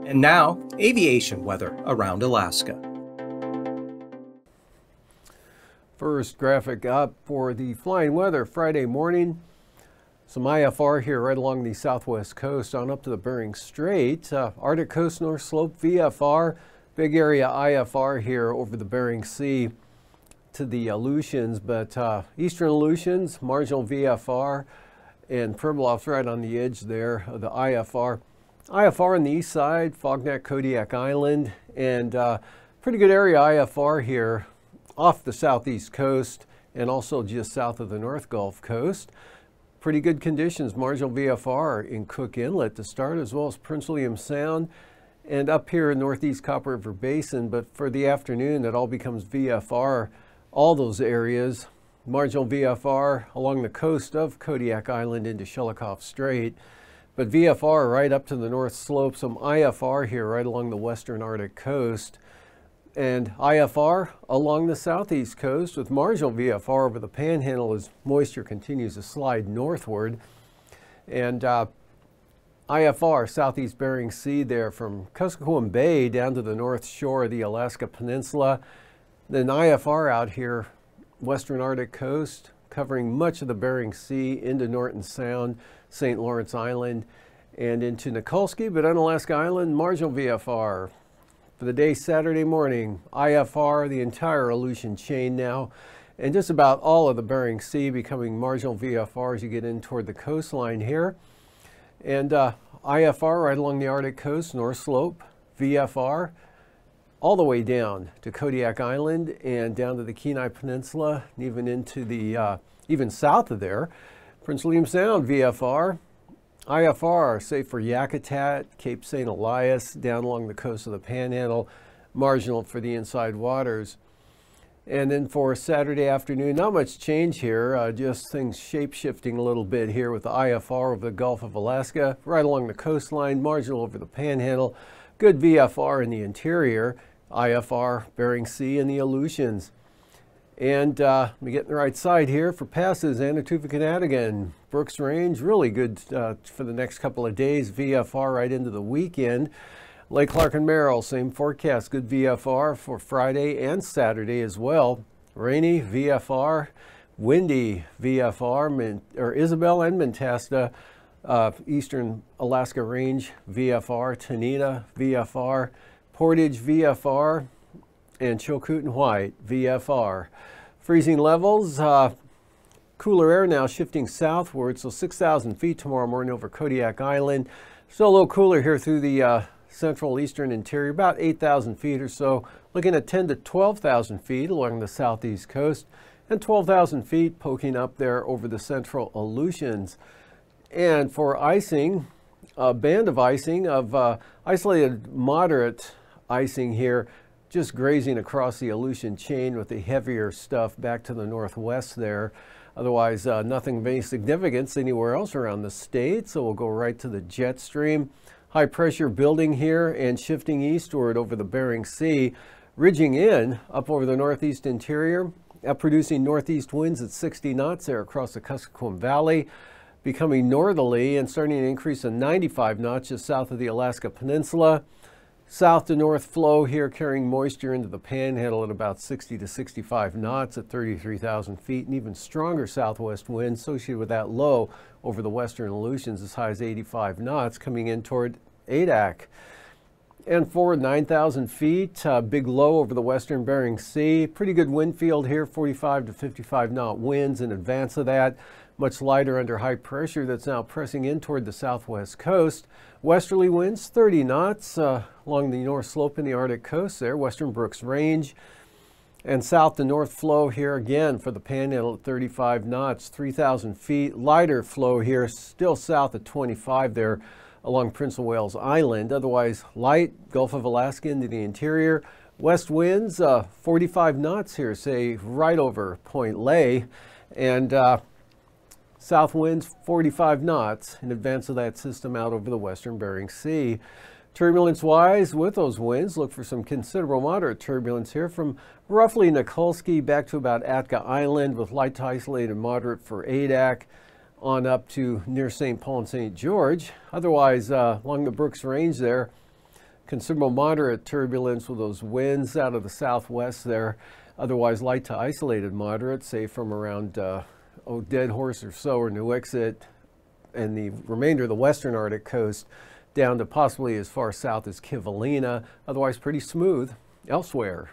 And now, aviation weather around Alaska. First graphic up for the flying weather Friday morning. Some IFR here right along the southwest coast on up to the Bering Strait. Arctic coast north slope VFR. Big area IFR here over the Bering Sea to the Aleutians, but eastern Aleutians, marginal VFR, and Pribilof's right on the edge there of the IFR. IFR on the east side, Fognak, Kodiak Island, and pretty good area IFR here off the southeast coast and also just south of the North Gulf Coast. Pretty good conditions, marginal VFR in Cook Inlet to start, as well as Prince William Sound and up here in northeast Copper River Basin. But for the afternoon, it all becomes VFR, all those areas. Marginal VFR along the coast of Kodiak Island into Shelikof Strait. But VFR right up to the north slope, some IFR here right along the western Arctic coast. And IFR along the southeast coast with marginal VFR over the Panhandle as moisture continues to slide northward. And IFR, southeast Bering Sea there from Kuskokwim Bay down to the north shore of the Alaska Peninsula. Then IFR out here, western Arctic coast, covering much of the Bering Sea into Norton Sound, St. Lawrence Island, and into Nikolsky, but on Alaska Island, marginal VFR. For the day Saturday morning, IFR, the entire Aleutian chain now, and just about all of the Bering Sea becoming marginal VFR as you get in toward the coastline here. And IFR right along the Arctic coast, north slope, VFR, all the way down to Kodiak Island and down to the Kenai Peninsula, and even into the, even south of there, Prince William Sound, VFR. IFR, safe for Yakutat, Cape St. Elias, down along the coast of the Panhandle, marginal for the inside waters. And then for Saturday afternoon, not much change here, just things shape-shifting a little bit here with the IFR over the Gulf of Alaska, right along the coastline, marginal over the Panhandle, good VFR in the interior, IFR, Bering Sea, and the Aleutians. And we get the right side here for passes, Anatuvik-Anatigan, Brooks Range, really good for the next couple of days, VFR right into the weekend. Lake Clark and Merrill, same forecast, good VFR for Friday and Saturday as well. Rainy, VFR, windy, VFR, Isabel and Mentasta, eastern Alaska Range, VFR, Tanita, VFR, Portage, VFR, and Chilkoot and White, VFR. Freezing levels, cooler air now shifting southward, so 6,000 feet tomorrow morning over Kodiak Island. Still a little cooler here through the central eastern interior, about 8,000 feet or so. Looking at 10 to 12,000 feet along the southeast coast, and 12,000 feet poking up there over the central Aleutians. And for icing, a band of icing of isolated moderate icing here, just grazing across the Aleutian chain with the heavier stuff back to the northwest there. Otherwise, nothing of any significance anywhere else around the state, so we'll go right to the jet stream. High pressure building here and shifting eastward over the Bering Sea, ridging in up over the northeast interior, producing northeast winds at 60 knots there across the Kuskokwim Valley, becoming northerly and starting to increase to 95 knots just south of the Alaska Peninsula. South to north flow here carrying moisture into the Panhandle at about 60 to 65 knots at 33,000 feet, and even stronger southwest winds associated with that low over the western Aleutians as high as 85 knots coming in toward Adak. And forward 9,000 feet, big low over the western Bering Sea. Pretty good wind field here, 45 to 55 knot winds in advance of that. Much lighter under high pressure that's now pressing in toward the southwest coast. Westerly winds 30 knots along the north slope in the Arctic coast there, western Brooks Range. And south to north flow here again for the Panhandle at 35 knots, 3,000 feet. Lighter flow here, still south at 25 there along Prince of Wales Island. Otherwise light, Gulf of Alaska into the interior. West winds 45 knots here, say right over Point Lay. And south winds 45 knots in advance of that system out over the western Bering Sea. Turbulence-wise, with those winds, look for some considerable moderate turbulence here from roughly Nikolsky back to about Atka Island with light to isolated moderate for Adak on up to near St. Paul and St. George. Otherwise, along the Brooks Range there, Considerable moderate turbulence with those winds out of the southwest there. Otherwise light to isolated moderate, say from around Dead Horse or so, or Nuiqsut, and the remainder of the western Arctic coast down to possibly as far south as Kivalina. Otherwise pretty smooth elsewhere.